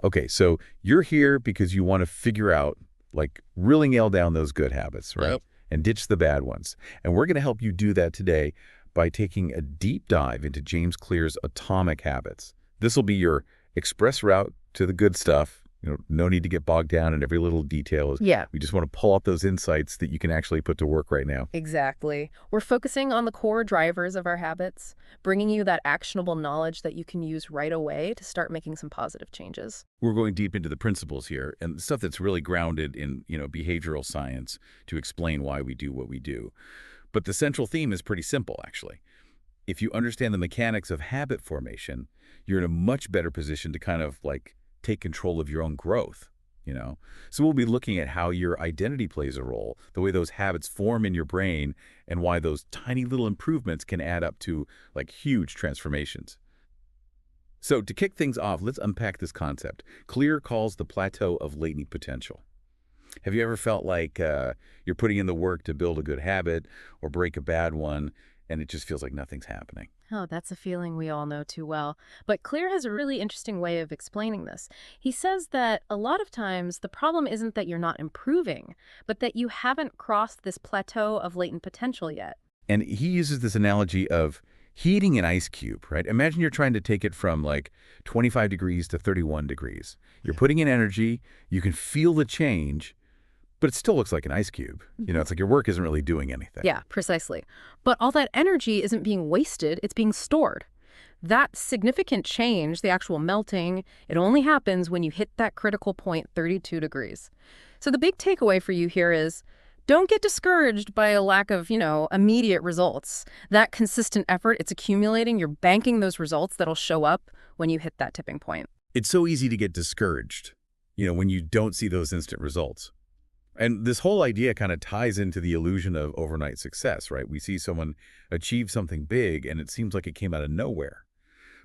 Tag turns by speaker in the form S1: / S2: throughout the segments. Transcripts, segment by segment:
S1: Okay, so you're here because you want to figure out, like, really nail down those good habits, right?
S2: Yep.
S1: And ditch the bad ones. And we're going to help you do that today by taking a deep dive into James Clear's Atomic Habits. This will be your express route to the good stuff. No need to get bogged down in every little detail.
S2: Yeah,
S1: We just want to pull out those insights that you can actually put to work right now.
S2: exactly. We're focusing on the core drivers of our habits, bringing you that actionable knowledge that you can use right away to start making some positive changes.
S1: We're going deep into the principles here and stuff that's really grounded in, behavioral science to explain why we do what we do. But the central theme is pretty simple, actually. If you understand the mechanics of habit formation, you're in a much better position to kind of like take control of your own growth. So we'll be looking at how your identity plays a role, the way those habits form in your brain, and why those tiny little improvements can add up to like huge transformations. So to kick things off, let's unpack this concept. Clear calls the plateau of latent potential. Have you ever felt like you're putting in the work to build a good habit or break a bad one, and it just feels like nothing's happening?
S2: Oh, that's a feeling we all know too well. But Clear has a really interesting way of explaining this. He says that a lot of times the problem isn't that you're not improving, but that you haven't crossed this plateau of latent potential yet.
S1: And he uses this analogy of heating an ice cube, right? Imagine you're trying to take it from like 25 degrees to 31 degrees. You're putting in energy, you can feel the change, but it still looks like an ice cube. It's like your work isn't really doing anything.
S2: Yeah, precisely. But all that energy isn't being wasted, it's being stored. That significant change, the actual melting, it only happens when you hit that critical point, 32 degrees. So the big takeaway for you here is don't get discouraged by a lack of, immediate results. That consistent effort, it's accumulating. You're banking those results that'll show up when you hit that tipping point.
S1: It's so easy to get discouraged, when you don't see those instant results. And this whole idea kind of ties into the illusion of overnight success, right? We see someone achieve something big and it seems like it came out of nowhere.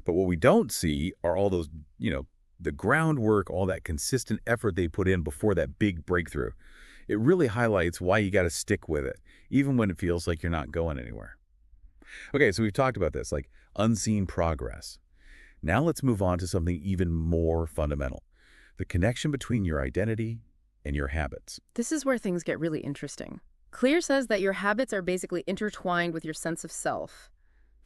S1: But what we don't see are all those, the groundwork, all that consistent effort they put in before that big breakthrough. It really highlights why you got to stick with it, even when it feels like you're not going anywhere. Okay, so we've talked about this, like unseen progress. Now let's move on to something even more fundamental, the connection between your identity and your habits.
S2: This is where things get really interesting. Clear says that your habits are basically intertwined with your sense of self.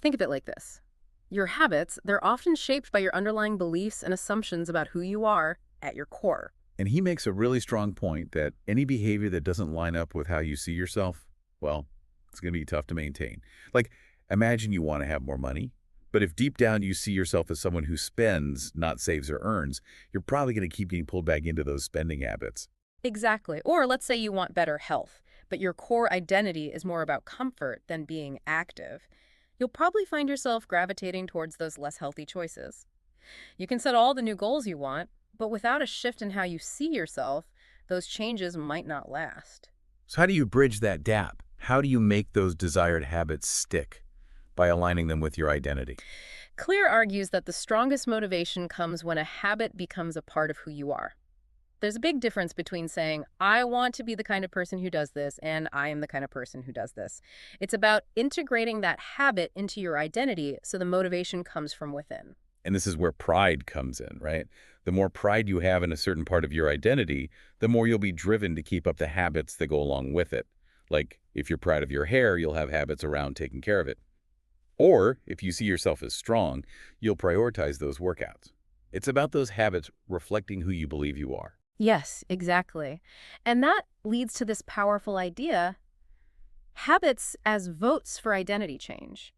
S2: Think of it like this. Your habits, they're often shaped by your underlying beliefs and assumptions about who you are at your core.
S1: And he makes a really strong point that any behavior that doesn't line up with how you see yourself, well, it's going to be tough to maintain. Like, imagine you want to have more money, but if deep down you see yourself as someone who spends, not saves or earns, you're probably going to keep getting pulled back into those spending habits.
S2: Exactly. Or let's say you want better health, but your core identity is more about comfort than being active. You'll probably find yourself gravitating towards those less healthy choices. You can set all the new goals you want, but without a shift in how you see yourself, those changes might not last.
S1: So how do you bridge that gap? How do you make those desired habits stick by aligning them with your identity?
S2: Clear argues that the strongest motivation comes when a habit becomes a part of who you are. There's a big difference between saying, I want to be the kind of person who does this, and I am the kind of person who does this. It's about integrating that habit into your identity so the motivation comes from within.
S1: And this is where pride comes in, right? The more pride you have in a certain part of your identity, the more you'll be driven to keep up the habits that go along with it. Like, if you're proud of your hair, you'll have habits around taking care of it. Or, if you see yourself as strong, you'll prioritize those workouts. It's about those habits reflecting who you believe you are.
S2: Yes, exactly. And that leads to this powerful idea, habits as votes for identity change.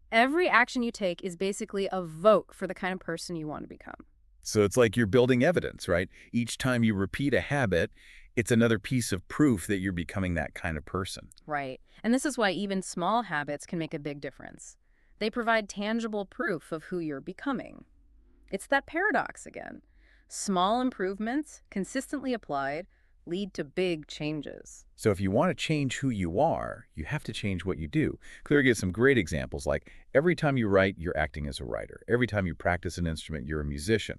S2: Every action you take is basically a vote for the kind of person you want to become.
S1: So it's like you're building evidence, right? Each time you repeat a habit, it's another piece of proof that you're becoming that kind of person.
S2: Right. And this is why even small habits can make a big difference. They provide tangible proof of who you're becoming. It's that paradox again. Small improvements, consistently applied, lead to big changes.
S1: So if you want to change who you are, you have to change what you do. Clear gives some great examples, like every time you write, you're acting as a writer. Every time you practice an instrument, you're a musician.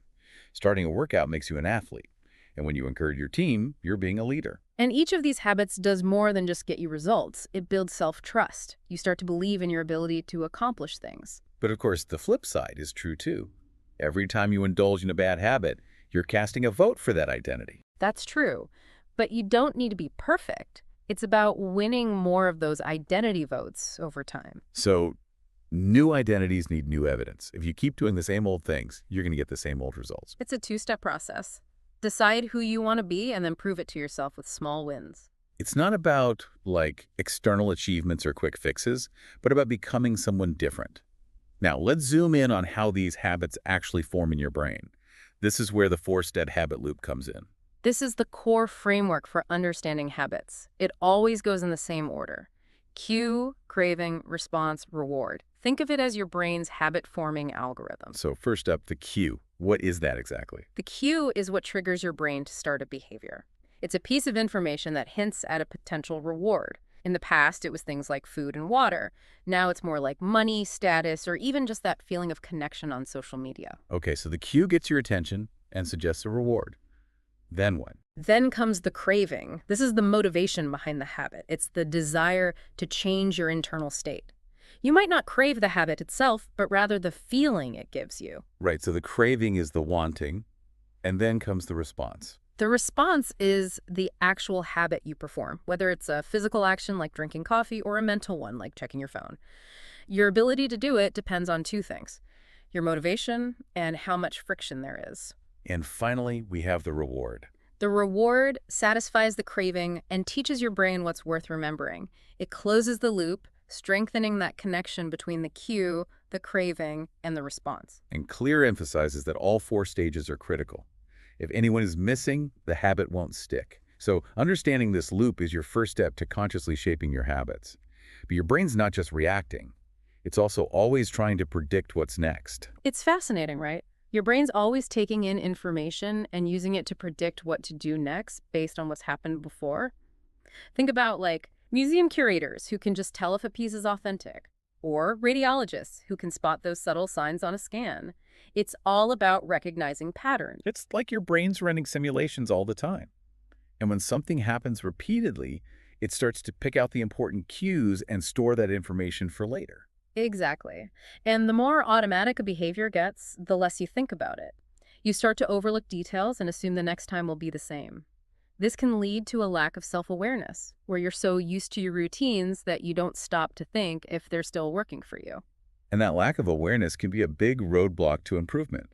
S1: Starting a workout makes you an athlete. And when you encourage your team, you're being a leader.
S2: And each of these habits does more than just get you results. It builds self-trust. You start to believe in your ability to accomplish things.
S1: But of course, the flip side is true too. Every time you indulge in a bad habit, You're casting a vote for that identity.
S2: That's true. But you don't need to be perfect. It's about winning more of those identity votes over time.
S1: So new identities need new evidence. If you keep doing the same old things, you're going to get the same old results.
S2: It's a two-step process. Decide who you want to be and then prove it to yourself with small wins.
S1: It's not about, like, external achievements or quick fixes, but about becoming someone different. Now, let's zoom in on how these habits actually form in your brain. This is where the four-step habit loop comes in.
S2: This is the core framework for understanding habits. It always goes in the same order. Cue, craving, response, reward. Think of it as your brain's habit-forming algorithm.
S1: So first up, the cue. What is that exactly?
S2: The cue is what triggers your brain to start a behavior. It's a piece of information that hints at a potential reward. In the past, it was things like food and water. Now it's more like money, status, or even just that feeling of connection on social media.
S1: Okay, so the cue gets your attention and suggests a reward. Then what?
S2: Then comes the craving. This is the motivation behind the habit. It's the desire to change your internal state. You might not crave the habit itself, but rather the feeling it gives you.
S1: Right, so the craving is the wanting, and then comes the response.
S2: The response is the actual habit you perform, whether it's a physical action like drinking coffee or a mental one like checking your phone. Your ability to do it depends on two things: your motivation and how much friction there is.
S1: And finally, we have the reward.
S2: The reward satisfies the craving and teaches your brain what's worth remembering. It closes the loop, strengthening that connection between the cue, the craving, and the response.
S1: And Clear emphasizes that all four stages are critical. If anyone is missing, the habit won't stick. So understanding this loop is your first step to consciously shaping your habits. But your brain's not just reacting. It's also always trying to predict what's next.
S2: It's fascinating, right? Your brain's always taking in information and using it to predict what to do next based on what's happened before. Think about, like, museum curators who can just tell if a piece is authentic, or radiologists who can spot those subtle signs on a scan. It's all about recognizing patterns.
S1: It's like your brain's running simulations all the time. And when something happens repeatedly, it starts to pick out the important cues and store that information for later.
S2: Exactly. And the more automatic a behavior gets, the less you think about it. You start to overlook details and assume the next time will be the same. This can lead to a lack of self-awareness, where you're so used to your routines that you don't stop to think if they're still working for you.
S1: And that lack of awareness can be a big roadblock to improvement.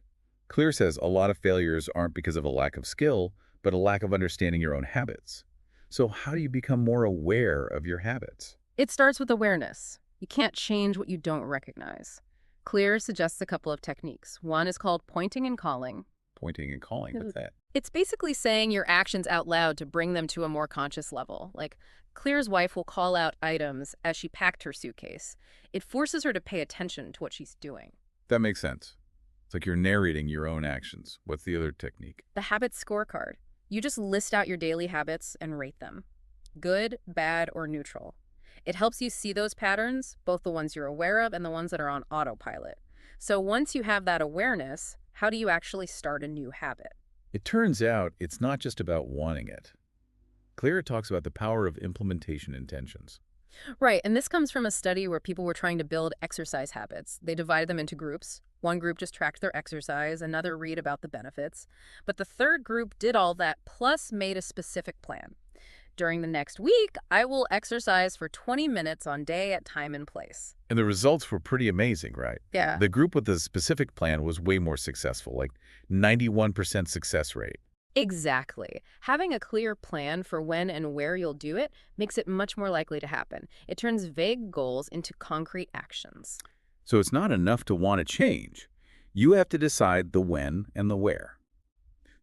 S1: Clear says a lot of failures aren't because of a lack of skill, but a lack of understanding your own habits. So how do you become more aware of your habits?
S2: It starts with awareness. You can't change what you don't recognize. Clear suggests a couple of techniques. One is called pointing and calling.
S1: Pointing and calling, what's that?
S2: It's basically saying your actions out loud to bring them to a more conscious level. Like, Clear's wife will call out items as she packed her suitcase. It forces her to pay attention to what she's doing.
S1: That makes sense. It's like you're narrating your own actions. What's the other technique?
S2: The habit scorecard. You just list out your daily habits and rate them. Good, bad, or neutral. It helps you see those patterns, both the ones you're aware of and the ones that are on autopilot. So once you have that awareness, how do you actually start a new habit?
S1: It turns out it's not just about wanting it. Clear talks about the power of implementation intentions.
S2: Right, and this comes from a study where people were trying to build exercise habits. They divided them into groups. One group just tracked their exercise, another read about the benefits. But the third group did all that, plus made a specific plan. During the next week, I will exercise for 20 minutes on day at time and place.
S1: And the results were pretty amazing, right?
S2: Yeah.
S1: The group with the specific plan was way more successful, like 91% success rate.
S2: Exactly. Having a clear plan for when and where you'll do it makes it much more likely to happen. It turns vague goals into concrete actions.
S1: So it's not enough to want to change. You have to decide the when and the where.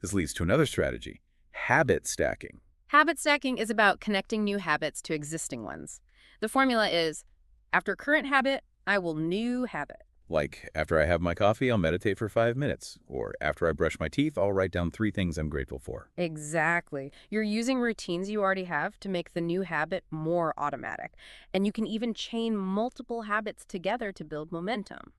S1: This leads to another strategy, habit stacking.
S2: Habit stacking is about connecting new habits to existing ones. The formula is, after current habit, I will new habit.
S1: Like, after I have my coffee, I'll meditate for 5 minutes. Or after I brush my teeth, I'll write down 3 things I'm grateful for.
S2: Exactly. You're using routines you already have to make the new habit more automatic. And you can even chain multiple habits together to build momentum.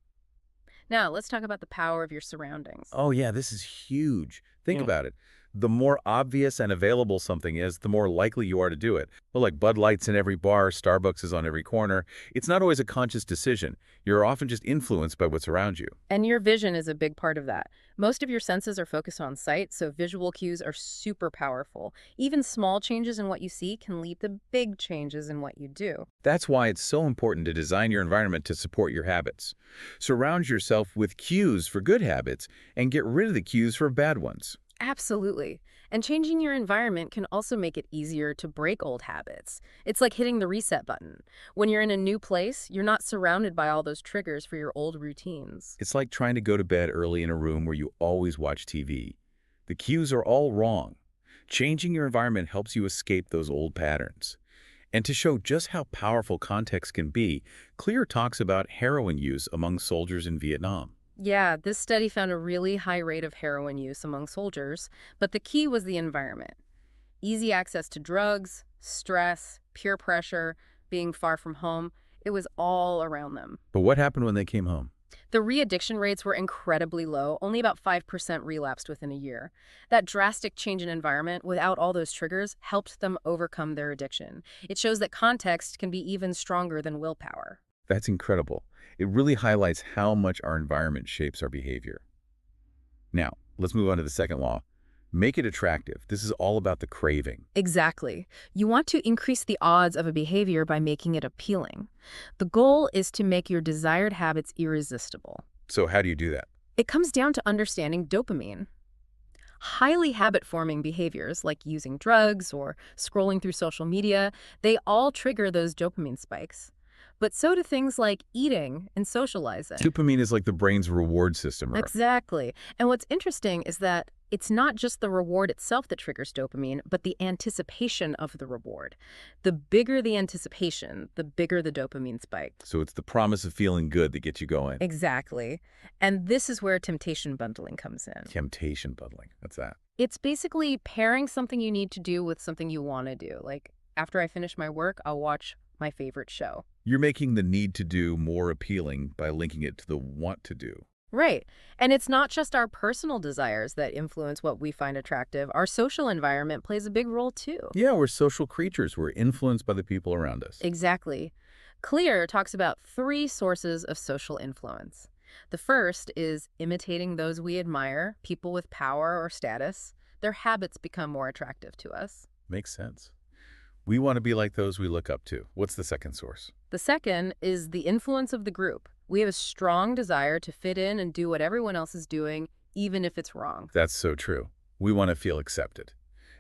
S2: Now, let's talk about the power of your surroundings.
S1: Oh yeah, this is huge. Think about it. The more obvious and available something is, the more likely you are to do it. Well, like Bud Light's in every bar, Starbucks is on every corner. It's not always a conscious decision. You're often just influenced by what's around you.
S2: And your vision is a big part of that. Most of your senses are focused on sight, so visual cues are super powerful. Even small changes in what you see can lead to big changes in what you do.
S1: That's why it's so important to design your environment to support your habits. Surround yourself with cues for good habits and get rid of the cues for bad ones.
S2: Absolutely. And changing your environment can also make it easier to break old habits. It's like hitting the reset button. When you're in a new place, you're not surrounded by all those triggers for your old routines.
S1: It's like trying to go to bed early in a room where you always watch TV. The cues are all wrong. Changing your environment helps you escape those old patterns. And to show just how powerful context can be, Clear talks about heroin use among soldiers in Vietnam.
S2: Yeah, this study found a really high rate of heroin use among soldiers, but the key was the environment. Easy access to drugs, stress, peer pressure, being far from home, it was all around them.
S1: But what happened when they came home?
S2: The re-addiction rates were incredibly low, only about 5% relapsed within a year. That drastic change in environment without all those triggers helped them overcome their addiction. It shows that context can be even stronger than willpower.
S1: That's incredible. It really highlights how much our environment shapes our behavior. Now, let's move on to the second law. Make it attractive. This is all about the craving.
S2: Exactly. You want to increase the odds of a behavior by making it appealing. The goal is to make your desired habits irresistible.
S1: So how do you do that?
S2: It comes down to understanding dopamine. Highly habit-forming behaviors like using drugs or scrolling through social media, they all trigger those dopamine spikes. But so do things like eating and socializing.
S1: Dopamine is like the brain's reward system.
S2: Exactly. And what's interesting is that it's not just the reward itself that triggers dopamine, but the anticipation of the reward. The bigger the anticipation, the bigger the dopamine spike.
S1: So it's the promise of feeling good that gets you going.
S2: Exactly. And this is where temptation bundling comes in.
S1: Temptation bundling. That's that.
S2: It's basically pairing something you need to do with something you want to do. Like, after I finish my work, I'll watch my favorite show.
S1: You're making the need to do more appealing by linking it to the want to do.
S2: Right. And it's not just our personal desires that influence what we find attractive. Our social environment plays a big role too.
S1: Yeah, we're social creatures. We're influenced by the people around us.
S2: Exactly. Clear talks about 3 sources of social influence. The first is imitating those we admire, people with power or status. Their habits become more attractive to us.
S1: Makes sense. We want to be like those we look up to. What's the second source?
S2: The second is the influence of the group. We have a strong desire to fit in and do what everyone else is doing, even if it's wrong.
S1: That's so true. We want to feel accepted.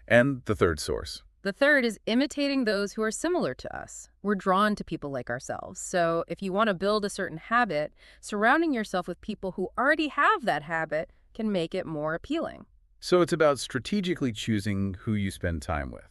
S1: And the third source?
S2: The third is imitating those who are similar to us. We're drawn to people like ourselves. So if you want to build a certain habit, surrounding yourself with people who already have that habit can make it more appealing.
S1: So it's about strategically choosing who you spend time with.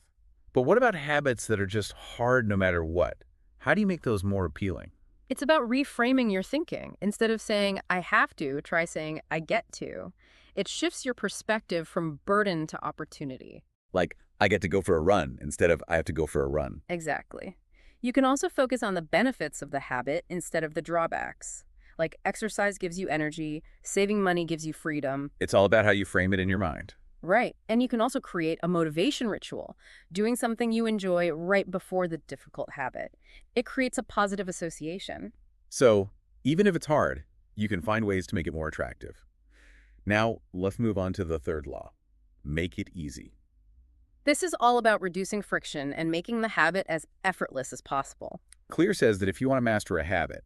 S1: But what about habits that are just hard no matter what? How do you make those more appealing?
S2: It's about reframing your thinking. Instead of saying, I have to, try saying, I get to. It shifts your perspective from burden to opportunity.
S1: Like, I get to go for a run instead of I have to go for a run.
S2: Exactly. You can also focus on the benefits of the habit instead of the drawbacks. Like exercise gives you energy, saving money gives you freedom.
S1: It's all about how you frame it in your mind.
S2: Right. And you can also create a motivation ritual, doing something you enjoy right before the difficult habit. It creates a positive association.
S1: So, even if it's hard, you can find ways to make it more attractive. Now, let's move on to the third law. Make it easy.
S2: This is all about reducing friction and making the habit as effortless as possible.
S1: Clear says that if you want to master a habit,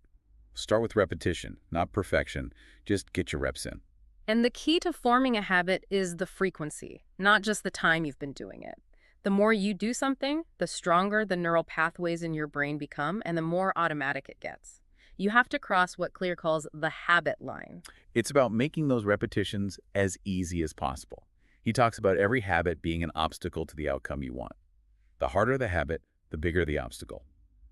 S1: start with repetition, not perfection. Just get your reps in.
S2: And the key to forming a habit is the frequency, not just the time you've been doing it. The more you do something, the stronger the neural pathways in your brain become and the more automatic it gets. You have to cross what Clear calls the habit line.
S1: It's about making those repetitions as easy as possible. He talks about every habit being an obstacle to the outcome you want. The harder the habit, the bigger the obstacle.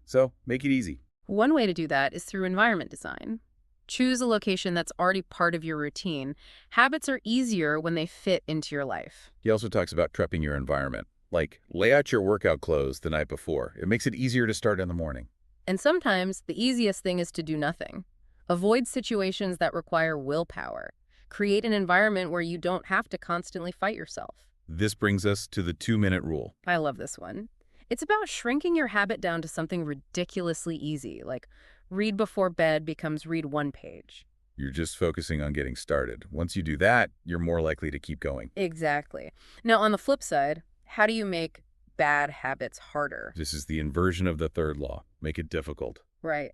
S1: So make it easy.
S2: One way to do that is through environment design. Choose a location that's already part of your routine. Habits are easier when they fit into your life.
S1: He also talks about prepping your environment. Like, lay out your workout clothes the night before. It makes it easier to start in the morning.
S2: And sometimes the easiest thing is to do nothing. Avoid situations that require willpower. Create an environment where you don't have to constantly fight yourself.
S1: This brings us to the 2-minute rule.
S2: I love this one. It's about shrinking your habit down to something ridiculously easy, like read before bed becomes read one page.
S1: You're just focusing on getting started. Once you do that, you're more likely to keep going.
S2: Exactly. Now, on the flip side, how do you make bad habits harder?
S1: This is the inversion of the third law. Make it difficult.
S2: Right.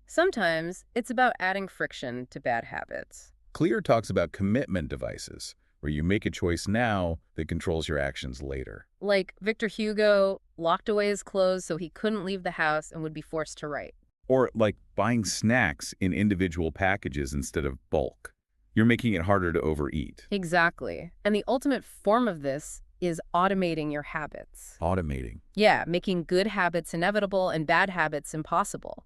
S2: Sometimes it's about adding friction to bad habits.
S1: Clear talks about commitment devices, where you make a choice now that controls your actions later.
S2: Like Victor Hugo locked away his clothes so he couldn't leave the house and would be forced to write.
S1: Or like buying snacks in individual packages instead of bulk. You're making it harder to overeat.
S2: Exactly. And the ultimate form of this is automating your habits.
S1: Automating.
S2: Yeah, making good habits inevitable and bad habits impossible.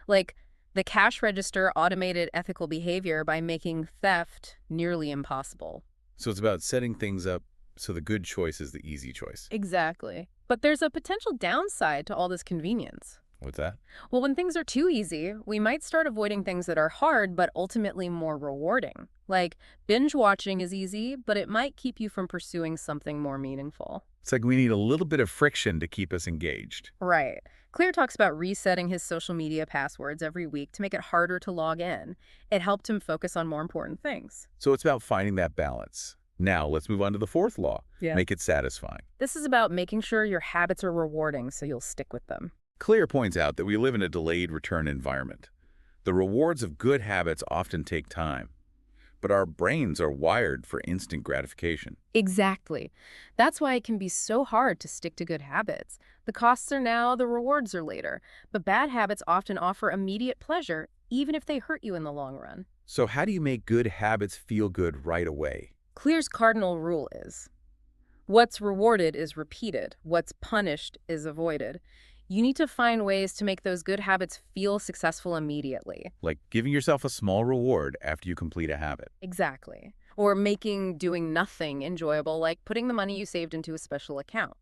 S2: Like the cash register automated ethical behavior by making theft nearly impossible.
S1: So it's about setting things up so the good choice is the easy choice.
S2: Exactly. But there's a potential downside to all this convenience.
S1: What's that?
S2: Well, when things are too easy, we might start avoiding things that are hard but ultimately more rewarding. Like binge watching is easy, but it might keep you from pursuing something more meaningful.
S1: It's like we need a little bit of friction to keep us engaged.
S2: Right. Clear talks about resetting his social media passwords every week to make it harder to log in. It helped him focus on more important things.
S1: So it's about finding that balance. Now, let's move on to the fourth law.
S2: Yeah.
S1: Make it satisfying.
S2: This is about making sure your habits are rewarding so you'll stick with them.
S1: Clear points out that we live in a delayed return environment. The rewards of good habits often take time, but our brains are wired for instant gratification.
S2: Exactly. That's why it can be so hard to stick to good habits. The costs are now, the rewards are later. But bad habits often offer immediate pleasure, even if they hurt you in the long run.
S1: So how do you make good habits feel good right away?
S2: Clear's cardinal rule is, what's rewarded is repeated, what's punished is avoided. You need to find ways to make those good habits feel successful immediately.
S1: Like giving yourself a small reward after you complete a habit.
S2: Exactly. Or making doing nothing enjoyable, like putting the money you saved into a special account.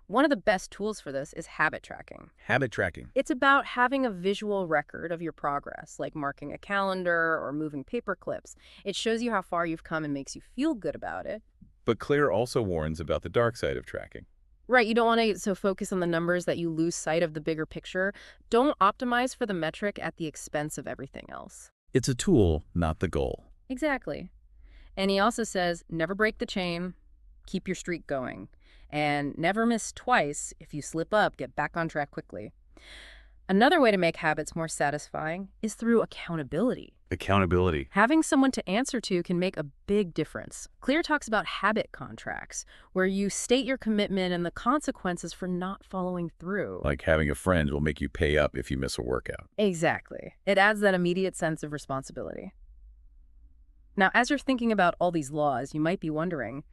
S2: One of the best tools for this is habit tracking.
S1: Habit tracking.
S2: It's about having a visual record of your progress, like marking a calendar or moving paper clips. It shows you how far you've come and makes you feel good about it.
S1: But Claire also warns about the dark side of tracking.
S2: Right, you don't want to get so focused on the numbers that you lose sight of the bigger picture. Don't optimize for the metric at the expense of everything else.
S1: It's a tool, not the goal.
S2: Exactly. And he also says, never break the chain, keep your streak going. And never miss twice. If you slip up, get back on track quickly. Another way to make habits more satisfying is through accountability.
S1: Accountability.
S2: Having someone to answer to can make a big difference. Clear talks about habit contracts, where you state your commitment and the consequences for not following through.
S1: Like having a friend will make you pay up if you miss a workout.
S2: Exactly. It adds that immediate sense of responsibility. Now, as you're thinking about all these laws, you might be wondering,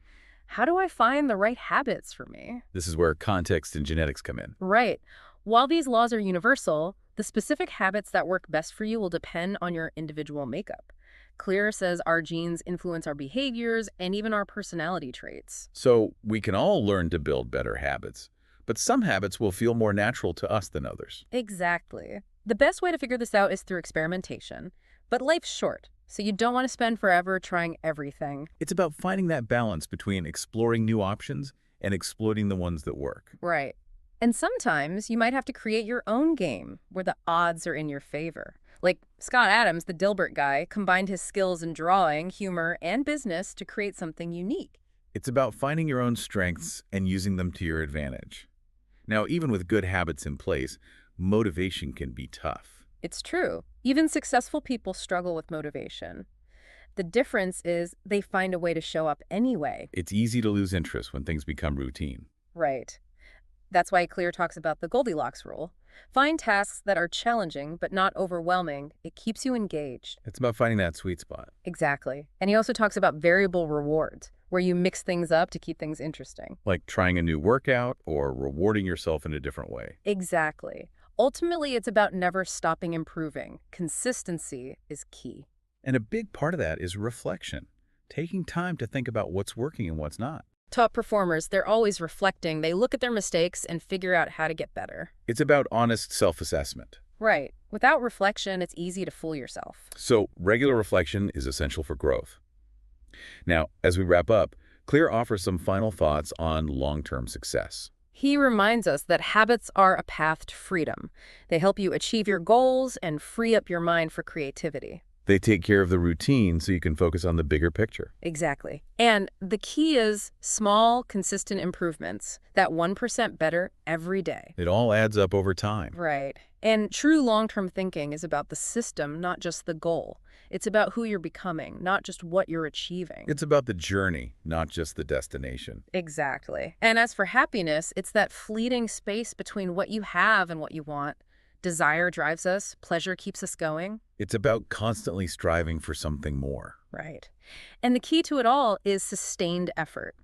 S2: how do I find the right habits for me?
S1: This is where context and genetics come in.
S2: Right. While these laws are universal, the specific habits that work best for you will depend on your individual makeup. Clear says our genes influence our behaviors and even our personality traits.
S1: So we can all learn to build better habits, but some habits will feel more natural to us than others.
S2: Exactly. The best way to figure this out is through experimentation. But life's short, so you don't want to spend forever trying everything.
S1: It's about finding that balance between exploring new options and exploiting the ones that work.
S2: Right. And sometimes you might have to create your own game where the odds are in your favor. Like Scott Adams, the Dilbert guy, combined his skills in drawing, humor, and business to create something unique.
S1: It's about finding your own strengths and using them to your advantage. Now, even with good habits in place, motivation can be tough.
S2: It's true. Even successful people struggle with motivation. The difference is they find a way to show up anyway.
S1: It's easy to lose interest when things become routine.
S2: Right. That's why Clear talks about the Goldilocks rule. Find tasks that are challenging but not overwhelming. It keeps you engaged.
S1: It's about finding that sweet spot.
S2: Exactly. And he also talks about variable rewards, where you mix things up to keep things interesting.
S1: Like trying a new workout or rewarding yourself in a different way.
S2: Exactly. Ultimately, it's about never stopping improving. Consistency is key.
S1: And a big part of that is reflection, taking time to think about what's working and what's not.
S2: Top performers, they're always reflecting. They look at their mistakes and figure out how to get better.
S1: It's about honest self-assessment.
S2: Right. Without reflection, it's easy to fool yourself.
S1: So regular reflection is essential for growth. Now, as we wrap up, Clear offers some final thoughts on long-term success.
S2: He reminds us that habits are a path to freedom. They help you achieve your goals and free up your mind for creativity.
S1: They take care of the routine so you can focus on the bigger picture.
S2: Exactly. And the key is small, consistent improvements, that 1% better every day.
S1: It all adds up over time.
S2: Right. And true long-term thinking is about the system, not just the goal. It's about who you're becoming, not just what you're achieving.
S1: It's about the journey, not just the destination.
S2: Exactly. And as for happiness, it's that fleeting space between what you have and what you want. Desire drives us, pleasure keeps us going.
S1: It's about constantly striving for something more.
S2: Right. And the key to it all is sustained effort.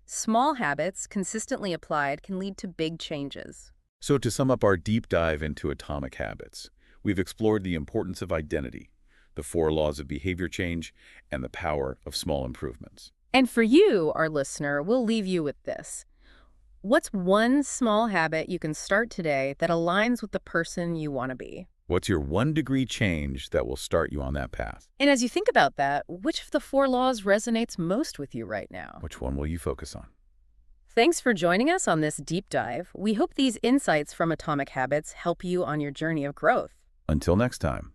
S2: Small habits, consistently applied, can lead to big changes.
S1: So to sum up our deep dive into atomic habits, we've explored the importance of identity, the 4 laws of behavior change, and the power of small improvements.
S2: And for you, our listener, we'll leave you with this. What's one small habit you can start today that aligns with the person you want to be?
S1: What's your 1-degree change that will start you on that path?
S2: And as you think about that, which of the 4 laws resonates most with you right now?
S1: Which one will you focus on?
S2: Thanks for joining us on this deep dive. We hope these insights from Atomic Habits help you on your journey of growth.
S1: Until next time.